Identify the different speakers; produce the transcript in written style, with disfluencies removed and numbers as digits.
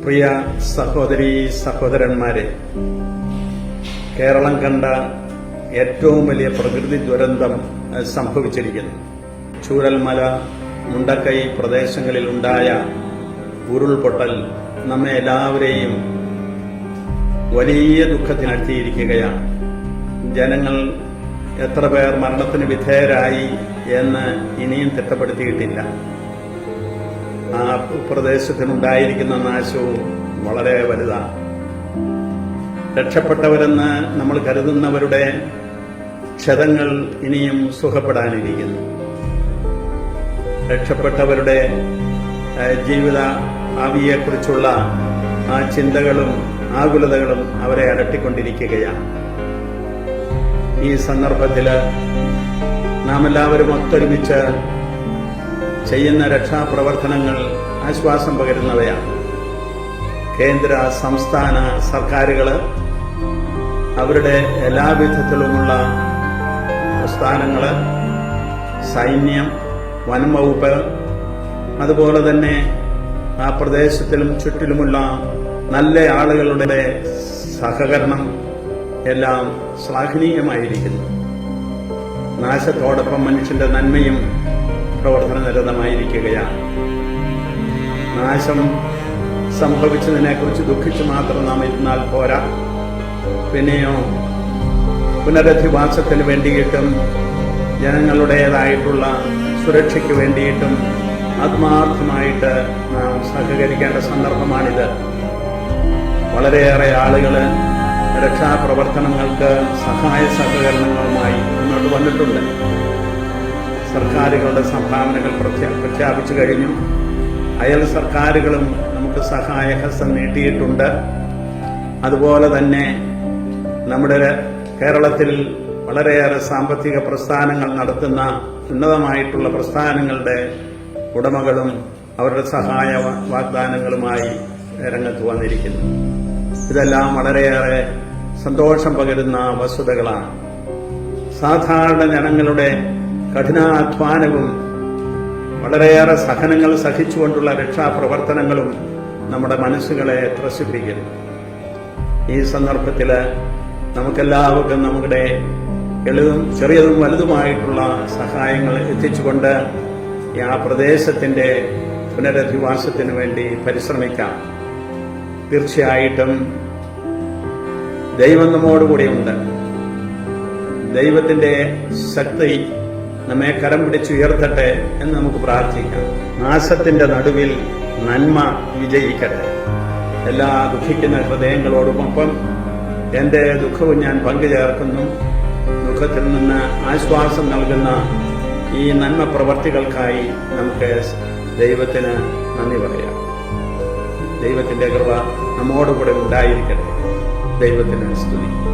Speaker 1: പ്രിയ സഹോദരീ സഹോദരന്മാരെ, കേരളം കണ്ട ഏറ്റവും വലിയ പ്രകൃതി ദുരന്തം സംഭവിച്ചിരിക്കുന്നു. ചൂരൽമല, മുണ്ടക്കൈ പ്രദേശങ്ങളിലുണ്ടായ ഉരുൾപൊട്ടൽ നമ്മെ എല്ലാവരെയും വലിയ ദുഃഖത്തിനഴ്ത്തിയിരിക്കുകയാണ്. ജനങ്ങൾ എത്ര പേർ മരണത്തിന് വിധേയരായി എന്ന് ഇനിയും തിട്ടപ്പെടുത്തിയിട്ടില്ല. ആ പ്രദേശത്തിനുണ്ടായിരിക്കുന്ന നാശവും വളരെ വലുതാണ്. രക്ഷപ്പെട്ടവരെന്ന് നമ്മൾ കരുതുന്നവരുടെ ക്ഷതങ്ങൾ ഇനിയും സുഖപ്പെടാനിരിക്കുന്നു. രക്ഷപ്പെട്ടവരുടെ ജീവിത ഭാവിയെക്കുറിച്ചുള്ള ആ ചിന്തകളും ആകുലതകളും അവരെ അലട്ടിക്കൊണ്ടിരിക്കുകയാണ്. ഈ സന്ദർഭത്തിൽ നാം എല്ലാവരും ഒത്തൊരുമിച്ച് ചെയ്യുന്ന രക്ഷാപ്രവർത്തനങ്ങൾ ആശ്വാസം പകരുന്നവയാണ്. കേന്ദ്ര സംസ്ഥാന സർക്കാരുകൾ അവരുടെ എല്ലാവിധത്തിലുമുള്ള പ്രസ്ഥാനങ്ങൾ, സൈന്യം, വനം വകുപ്പ്, അതുപോലെ തന്നെ ആ പ്രദേശത്തിലും ചുറ്റിലുമുള്ള നല്ല ആളുകളുടെ സഹകരണം എല്ലാം ശ്ലാഘനീയമായിരിക്കുന്നു. നാശത്തോടൊപ്പം മനുഷ്യന്റെ നന്മയും പ്രവർത്തനനിരതമായിരിക്കുകയാണ്. നാശം സംഭവിച്ചതിനെക്കുറിച്ച് ദുഃഖിച്ചു മാത്രം നാം ഇരുന്നാൽ പോരാ. പിന്നെയോ പുനരധിവാസത്തിന് വേണ്ടിയിട്ടും ജനങ്ങളുടേതായിട്ടുള്ള സുരക്ഷയ്ക്ക് വേണ്ടിയിട്ടും ആത്മാർത്ഥമായിട്ട് നാം സഹകരിക്കേണ്ട സന്ദർഭമാണിത്. വളരെയേറെ ആളുകൾ രക്ഷാപ്രവർത്തനങ്ങൾക്ക് സഹായ സഹകരണങ്ങളുമായി മുന്നോട്ട് വന്നിട്ടുണ്ട്. സർക്കാരുകളുടെ സംഭാവനകൾ പ്രഖ്യാപിച്ചു കഴിഞ്ഞു. അയൽ സർക്കാരുകളും നമുക്ക് സഹായഹസ്തം നീട്ടിയിട്ടുണ്ട്. അതുപോലെ തന്നെ നമ്മുടെ കേരളത്തിൽ വളരെയേറെ സാമ്പത്തിക പ്രസ്ഥാനങ്ങൾ നടത്തുന്ന ഉന്നതമായിട്ടുള്ള പ്രസ്ഥാനങ്ങളുടെ ഉടമകളും അവരുടെ സഹായ വാഗ്ദാനങ്ങളുമായി രംഗത്ത് വന്നിരിക്കുന്നു. ഇതെല്ലാം വളരെയേറെ സന്തോഷം പകരുന്ന വസ്തുതകളാണ്. സാധാരണ ജനങ്ങളുടെ കഠിനാധ്വാനവും വളരെയേറെ സഹനങ്ങൾ സഹിച്ചുകൊണ്ടുള്ള രക്ഷാപ്രവർത്തനങ്ങളും നമ്മുടെ മനസ്സുകളെ ത്രസിപ്പിക്കുന്നു. ഈ സന്ദർഭത്തിൽ നമുക്കെല്ലാവർക്കും നമ്മുടെ ചെറിയതും വലുതുമായിട്ടുള്ള സഹായങ്ങൾ എത്തിച്ചുകൊണ്ട് ആ പ്രദേശത്തിന്റെ പുനരധിവാസത്തിന് വേണ്ടി പരിശ്രമിക്കാം. തീർച്ചയായിട്ടും ദൈവം നമ്മോടുകൂടിയുണ്ട്. ദൈവത്തിന്റെ ശക്തി നമ്മെ കരം പിടിച്ചുയർത്തട്ടെ എന്ന് നമുക്ക് പ്രാർത്ഥിക്കാം. നാശത്തിന്റെ നടുവിൽ നന്മ വിജയിക്കട്ടെ. എല്ലാ ദുഃഖിക്കുന്ന ഹൃദയങ്ങളോടുമൊപ്പം എന്റെ ദുഃഖവും ഞാൻ പങ്കുചേർക്കുന്നു. ദുഃഖത്തിൽ നിന്ന് ആശ്വാസം നൽകുന്ന ഈ നന്മ പ്രവർത്തികൾക്കായി നമുക്ക് ദൈവത്തിന് നന്ദി പറയാം. ദൈവത്തിന്റെ കൃപ നമ്മോടുകൂടെ ഉണ്ടായിരിക്കട്ടെ. ദൈവത്തിന് സ്തുതി.